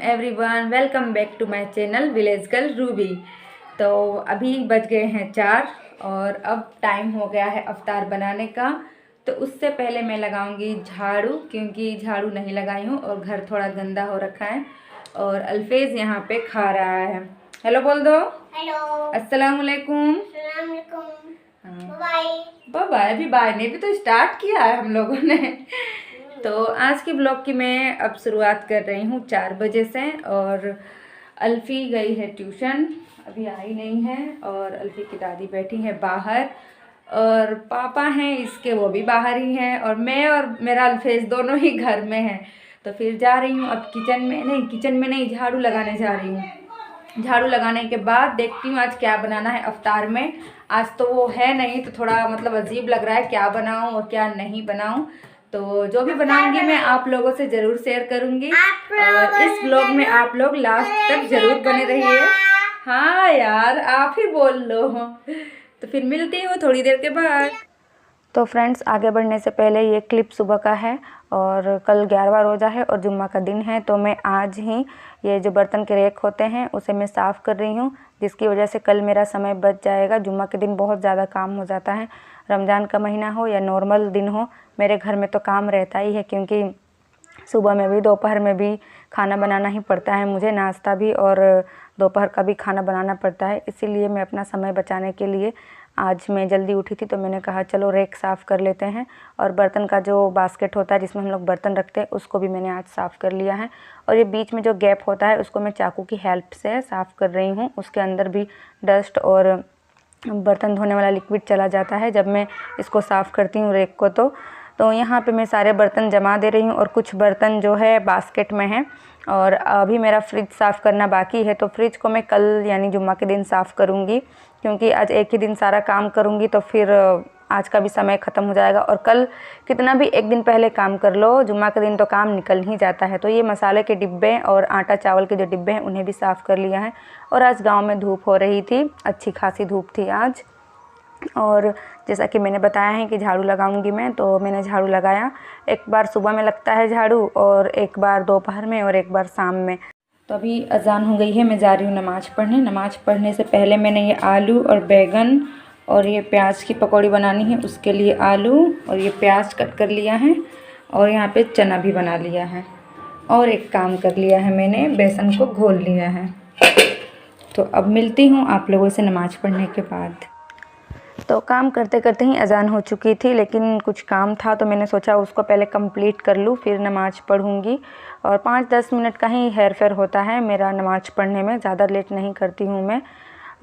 Everyone, welcome back to my channel village girl Ruby. तो अभी बज गए हैं 4 और अब टाइम हो गया है अफ्तार बनाने का। तो उससे पहले मैं लगाऊंगी झाड़ू, क्योंकि झाड़ू नहीं लगाई हूँ और घर थोड़ा गंदा हो रखा है। और अल्फेज यहाँ पे खा रहा है। हेलो बोल दो। हेलो, अस्सलाम वालेकुम। Bye bye. अभी बाय ने भी तो स्टार्ट किया है हम लोगों ने। तो आज की ब्लॉग की मैं अब शुरुआत कर रही हूँ 4 बजे से। और अल्फ़ी गई है ट्यूशन, अभी आई नहीं है। और अल्फ़ी की दादी बैठी है बाहर और पापा हैं इसके, वो भी बाहर ही हैं। और मैं और मेरा अल्फेज दोनों ही घर में हैं। तो फिर जा रही हूँ अब किचन में नहीं, झाड़ू लगाने जा रही हूँ। झाड़ू लगाने के बाद देखती हूँ आज क्या बनाना है अफ्तार में। आज तो वो है नहीं, तो थोड़ा मतलब अजीब लग रहा है क्या बनाऊँ और क्या नहीं बनाऊँ। तो जो भी बनाऊंगी मैं आप लोगों से ज़रूर शेयर करूंगी और इस ब्लॉग में आप लोग लास्ट तक ज़रूर बने रहिए। हाँ यार, आप ही बोल लो। तो फिर मिलती हूँ थोड़ी देर के बाद। तो फ्रेंड्स, आगे बढ़ने से पहले ये क्लिप सुबह का है और कल 11वां रोज़ा है और जुम्मा का दिन है। तो मैं आज ही ये जो बर्तन के रेक होते हैं उसे मैं साफ़ कर रही हूँ, जिसकी वजह से कल मेरा समय बच जाएगा। जुम्मा के दिन बहुत ज़्यादा काम हो जाता है, रमज़ान का महीना हो या नॉर्मल दिन हो, मेरे घर में तो काम रहता ही है। क्योंकि सुबह में भी दोपहर में भी खाना बनाना ही पड़ता है मुझे, नाश्ता भी और दोपहर का भी खाना बनाना पड़ता है। इसीलिए मैं अपना समय बचाने के लिए आज मैं जल्दी उठी थी, तो मैंने कहा चलो रेक साफ़ कर लेते हैं। और बर्तन का जो बास्केट होता है जिसमें हम लोग बर्तन रखते हैं उसको भी मैंने आज साफ़ कर लिया है। और ये बीच में जो गैप होता है उसको मैं चाकू की हेल्प से साफ़ कर रही हूँ। उसके अंदर भी डस्ट और बर्तन धोने वाला लिक्विड चला जाता है जब मैं इसको साफ़ करती हूँ रेक को। तो यहाँ पे मैं सारे बर्तन जमा दे रही हूँ और कुछ बर्तन जो है बास्केट में हैं। और अभी मेरा फ्रिज साफ़ करना बाकी है, तो फ्रिज को मैं कल यानी जुम्मा के दिन साफ़ करूँगी। क्योंकि आज एक ही दिन सारा काम करूँगी तो फिर आज का भी समय ख़त्म हो जाएगा। और कल कितना भी एक दिन पहले काम कर लो, जुम्मा के दिन तो काम निकल ही जाता है। तो ये मसाले के डिब्बे और आटा चावल के जो डिब्बे हैं उन्हें भी साफ़ कर लिया है। और आज गाँव में धूप हो रही थी, अच्छी खासी धूप थी आज। और जैसा कि मैंने बताया है कि झाड़ू लगाऊंगी मैं, तो मैंने झाड़ू लगाया। एक बार सुबह में लगता है झाड़ू और एक बार दोपहर में और एक बार शाम में। तो अभी अजान हो गई है, मैं जा रही हूँ नमाज़ पढ़ने। नमाज़ पढ़ने से पहले मैंने ये आलू और बैगन और ये प्याज की पकौड़ी बनानी है, उसके लिए आलू और ये प्याज कट कर लिया है। और यहाँ पे चना भी बना लिया है। और एक काम कर लिया है मैंने, बेसन को घोल लिया है। तो अब मिलती हूँ आप लोगों से नमाज़ पढ़ने के बाद। तो काम करते करते ही अजान हो चुकी थी, लेकिन कुछ काम था तो मैंने सोचा उसको पहले कंप्लीट कर लूँ फिर नमाज़ पढ़ूँगी। और 5-10 मिनट का ही हेर फेर होता है मेरा नमाज़ पढ़ने में, ज़्यादा लेट नहीं करती हूँ मैं।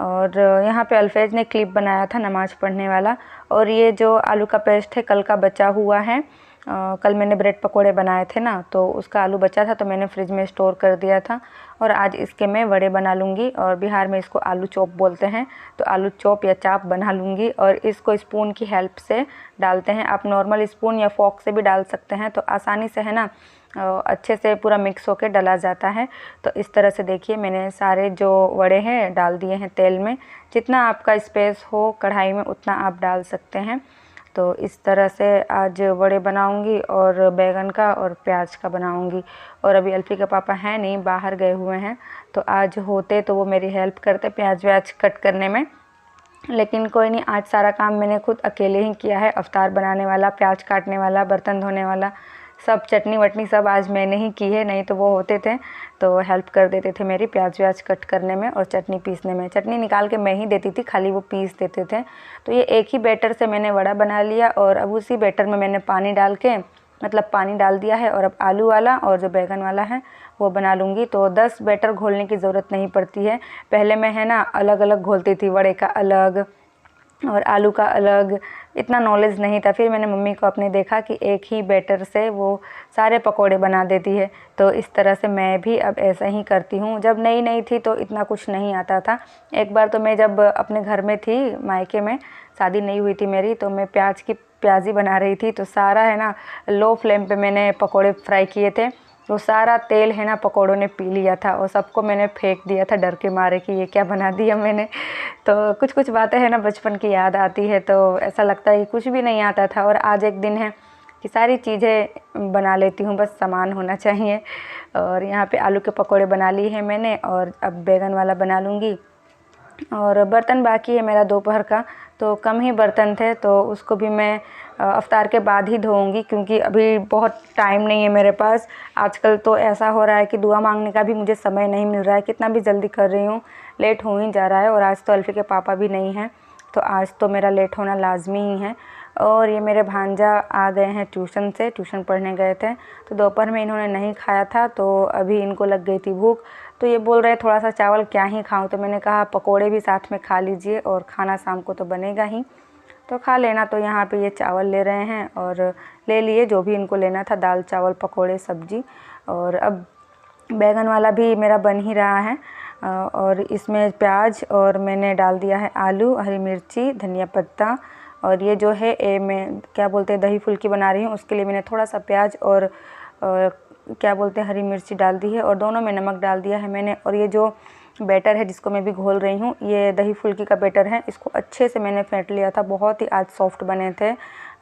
और यहाँ पे अल्फेज ने क्लिप बनाया था नमाज़ पढ़ने वाला। और ये जो आलू का पेस्ट है कल का बचा हुआ है। कल मैंने ब्रेड पकोड़े बनाए थे ना, तो उसका आलू बचा था तो मैंने फ्रिज में स्टोर कर दिया था। और आज इसके मैं वड़े बना लूँगी, और बिहार में इसको आलू चॉप बोलते हैं, तो आलू चॉप या चाप बना लूँगी। और इसको स्पून की हेल्प से डालते हैं, आप नॉर्मल स्पून या फॉक से भी डाल सकते हैं, तो आसानी से है ना अच्छे से पूरा मिक्स होकर डाला जाता है। तो इस तरह से देखिए मैंने सारे जो वड़े हैं डाल दिए हैं तेल में। जितना आपका स्पेस हो कढ़ाई में उतना आप डाल सकते हैं। तो इस तरह से आज वड़े बनाऊंगी और बैगन का और प्याज का बनाऊंगी। और अभी अल्फी के पापा हैं नहीं, बाहर गए हुए हैं, तो आज होते तो वो मेरी हेल्प करते प्याज व्याज कट करने में। लेकिन कोई नहीं, आज सारा काम मैंने खुद अकेले ही किया है। अफ्तार बनाने वाला, प्याज काटने वाला, बर्तन धोने वाला, सब चटनी वटनी सब आज मैंने ही की है। नहीं तो वो होते थे तो हेल्प कर देते थे मेरी प्याज व्याज कट करने में और चटनी पीसने में। चटनी निकाल के मैं ही देती थी, खाली वो पीस देते थे। तो ये एक ही बैटर से मैंने वड़ा बना लिया और अब उसी बैटर में मैंने पानी डाल के मतलब पानी डाल दिया है। और अब आलू वाला और जो बैगन वाला है वो बना लूँगी। तो 10 बैटर घोलने की ज़रूरत नहीं पड़ती है। पहले मैं है ना अलग अलग घोलती थी, वड़े का अलग और आलू का अलग, इतना नॉलेज नहीं था। फिर मैंने मम्मी को अपने देखा कि एक ही बैटर से वो सारे पकोड़े बना देती है, तो इस तरह से मैं भी अब ऐसा ही करती हूँ। जब नई नई थी तो इतना कुछ नहीं आता था। एक बार तो मैं जब अपने घर में थी, मायके में शादी नहीं हुई थी मेरी, तो मैं प्याजी बना रही थी। तो सारा है ना लो फ्लेम पे मैंने पकोड़े फ्राई किए थे, वो सारा तेल है ना पकोड़ों ने पी लिया था और सबको मैंने फेंक दिया था डर के मारे कि ये क्या बना दिया मैंने। तो कुछ कुछ बातें है ना बचपन की याद आती है, तो ऐसा लगता है कि कुछ भी नहीं आता था। और आज एक दिन है कि सारी चीज़ें बना लेती हूँ, बस सामान होना चाहिए। और यहाँ पे आलू के पकोड़े बना लिए हैं मैंने और अब बैगन वाला बना लूँगी। और बर्तन बाकी है मेरा दोपहर का, तो कम ही बर्तन थे तो उसको भी मैं अफ्तार के बाद ही धोऊंगी, क्योंकि अभी बहुत टाइम नहीं है मेरे पास। आजकल तो ऐसा हो रहा है कि दुआ मांगने का भी मुझे समय नहीं मिल रहा है, कितना भी जल्दी कर रही हूँ लेट हो ही जा रहा है। और आज तो अल्फ़ी के पापा भी नहीं हैं, तो आज तो मेरा लेट होना लाजमी ही है। और ये मेरे भांजा आ गए हैं ट्यूशन से, ट्यूशन पढ़ने गए थे, तो दोपहर में इन्होंने नहीं खाया था, तो अभी इनको लग गई थी भूख, तो ये बोल रहे थोड़ा सा चावल क्या ही खाऊं। तो मैंने कहा पकोड़े भी साथ में खा लीजिए और खाना शाम को तो बनेगा ही, तो खा लेना। तो यहाँ पे ये चावल ले रहे हैं और ले लिए जो भी इनको लेना था, दाल चावल पकोड़े सब्जी। और अब बैगन वाला भी मेरा बन ही रहा है और इसमें प्याज और मैंने डाल दिया है आलू, हरी मिर्ची, धनिया पत्ता। और ये जो है मैं क्या बोलते हैं दही फुल्की बना रही हूँ, उसके लिए मैंने थोड़ा सा प्याज और क्या बोलते हैं हरी मिर्ची डाल दी है और दोनों में नमक डाल दिया है मैंने। और ये जो बैटर है जिसको मैं भी घोल रही हूँ, ये दही फुल्की का बैटर है, इसको अच्छे से मैंने फेंट लिया था, बहुत ही आज सॉफ्ट बने थे।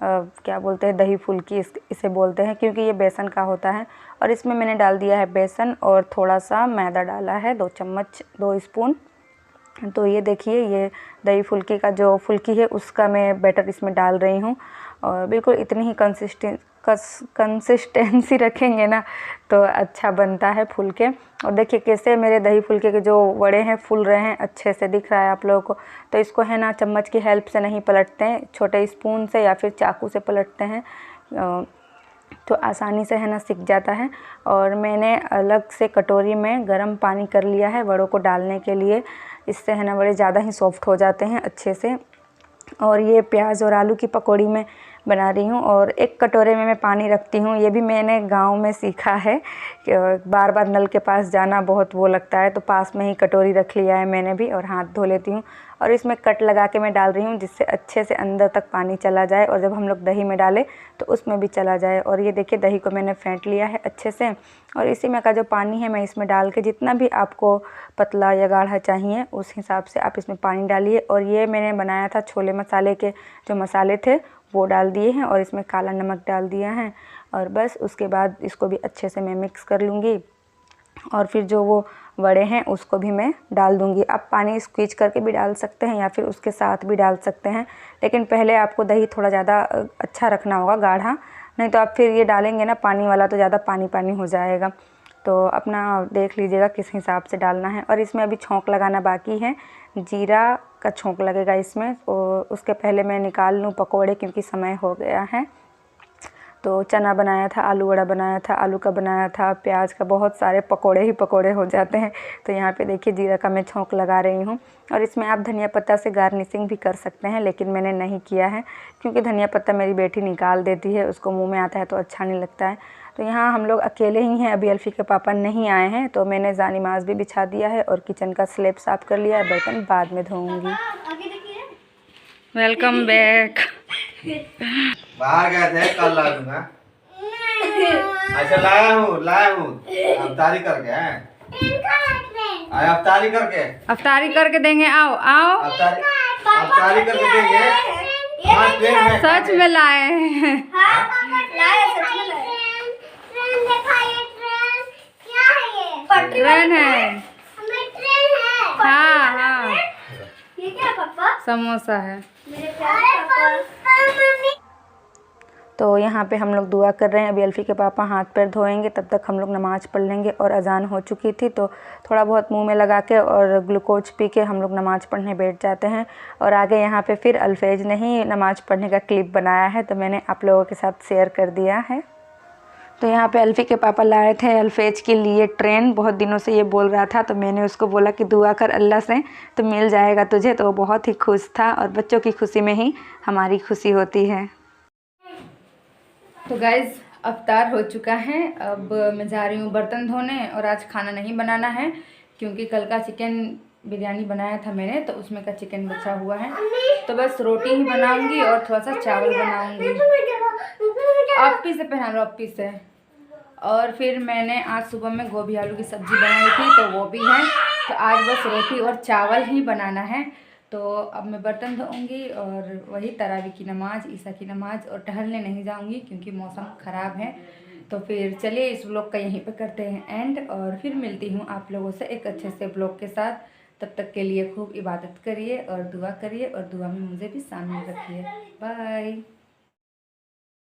क्या बोलते हैं दही फुल्की इसे बोलते हैं, क्योंकि ये बेसन का होता है। और इसमें मैंने डाल दिया है बेसन और थोड़ा सा मैदा डाला है, 2 चम्मच 2 स्पून। तो ये देखिए ये दही फुल्की का जो फुल्की है उसका मैं बैटर इसमें डाल रही हूँ। और बिल्कुल इतनी ही कंसिस्टेंसी रखेंगे ना तो अच्छा बनता है फुलके। और देखिए कैसे मेरे दही फुलके के जो वड़े हैं फूल रहे हैं, अच्छे से दिख रहा है आप लोगों को। तो इसको है ना चम्मच की हेल्प से नहीं पलटते हैं, छोटे स्पून से या फिर चाकू से पलटते हैं तो आसानी से है ना सिक जाता है। और मैंने अलग से कटोरी में गर्म पानी कर लिया है वड़ों को डालने के लिए, इससे है ना बड़े ज़्यादा ही सॉफ्ट हो जाते हैं अच्छे से। और ये प्याज और आलू की पकौड़ी मैं बना रही हूँ और एक कटोरे में मैं पानी रखती हूँ, ये भी मैंने गांव में सीखा है कि बार बार नल के पास जाना बहुत वो लगता है, तो पास में ही कटोरी रख लिया है मैंने भी और हाथ धो लेती हूँ। और इसमें कट लगा के मैं डाल रही हूँ जिससे अच्छे से अंदर तक पानी चला जाए और जब हम लोग दही में डालें तो उसमें भी चला जाए। और ये देखिए दही को मैंने फेंट लिया है अच्छे से और इसी में का जो पानी है मैं इसमें डाल के, जितना भी आपको पतला या गाढ़ा चाहिए उस हिसाब से आप इसमें पानी डालिए। और ये मैंने बनाया था छोले मसाले के जो मसाले थे वो डाल दिए हैं और इसमें काला नमक डाल दिया है। और बस उसके बाद इसको भी अच्छे से मैं मिक्स कर लूँगी और फिर जो वो वड़े हैं उसको भी मैं डाल दूँगी। आप पानी स्क्वीज करके भी डाल सकते हैं या फिर उसके साथ भी डाल सकते हैं, लेकिन पहले आपको दही थोड़ा ज़्यादा अच्छा रखना होगा गाढ़ा, नहीं तो आप फिर ये डालेंगे ना पानी वाला तो ज़्यादा पानी पानी हो जाएगा। तो अपना देख लीजिएगा किस हिसाब से डालना है। और इसमें अभी छोंक लगाना बाकी है, जीरा का छोंक लगेगा इसमें, और उसके पहले मैं निकाल लूँ पकोड़े क्योंकि समय हो गया है। तो चना बनाया था, आलू वड़ा बनाया था, आलू का बनाया था, प्याज का, बहुत सारे पकोड़े ही पकोड़े हो जाते हैं। तो यहाँ पे देखिए जीरा का मैं छोंक लगा रही हूँ और इसमें आप धनिया पत्ता से गार्निशिंग भी कर सकते हैं, लेकिन मैंने नहीं किया है क्योंकि धनिया पत्ता मेरी बेटी निकाल देती है, उसको मुँह में आता है तो अच्छा नहीं लगता है। तो यहाँ हम लोग अकेले ही हैं, अभी अल्फ़ी के पापा नहीं आए हैं, तो मैंने जानिमाज़ भी बिछा दिया है और किचन का स्लैब साफ़ कर लिया है, बर्तन बाद में धोऊँगी। Welcome back. बाहर गए थे, कल ला दूंगा। अच्छा लाया हूँ अफ्तारी करके अफ्तारी करके अफ्तारी करके देंगे, आओ आओ अफ्तारी करके देंगे। सच में लाए हैं। ट्रेन है। हाँ हाँ ये क्या पापा? समोसा है। तो यहाँ पे हम लोग दुआ कर रहे हैं, अभी अल्फ़ी के पापा हाथ पैर धोएंगे, तब तक हम लोग नमाज़ पढ़ लेंगे। और अजान हो चुकी थी तो थोड़ा बहुत मुंह में लगा के और ग्लूकोज पी के हम लोग नमाज़ पढ़ने बैठ जाते हैं। और आगे यहाँ पे फिर अल्फेज ने ही नमाज़ पढ़ने का क्लिप बनाया है, तो मैंने आप लोगों के साथ शेयर कर दिया है। तो यहाँ पे अल्फ़ी के पापा लाए थे अल्फेज के लिए ट्रेन, बहुत दिनों से ये बोल रहा था, तो मैंने उसको बोला कि दुआ कर अल्लाह से तो मिल जाएगा तुझे। तो वो बहुत ही खुश था और बच्चों की खुशी में ही हमारी खुशी होती है। तो गाइज़ अफ्तार हो चुका है, अब मैं जा रही हूँ बर्तन धोने। और आज खाना नहीं बनाना है क्योंकि कल का चिकन बिरयानी बनाया था मैंने, तो उसमें का चिकन बचा हुआ है, तो बस रोटी ही बनाऊंगी और थोड़ा सा चावल बनाऊंगी। अप्पी से पहना लो, अप्पी से। और फिर मैंने आज सुबह में गोभी आलू की सब्ज़ी बनाई थी तो वो भी है, तो आज बस रोटी और चावल ही बनाना है। तो अब मैं बर्तन धोऊंगी और वही तरावी की नमाज़, ईसा की नमाज़, और टहलने नहीं जाऊंगी क्योंकि मौसम ख़राब है। तो फिर चलिए इस ब्लॉग का यहीं पे करते हैं एंड, और फिर मिलती हूँ आप लोगों से एक अच्छे से ब्लॉग के साथ। तब तक के लिए खूब इबादत करिए और दुआ करिए, और दुआ में मुझे भी शामिल रखिए। बाय।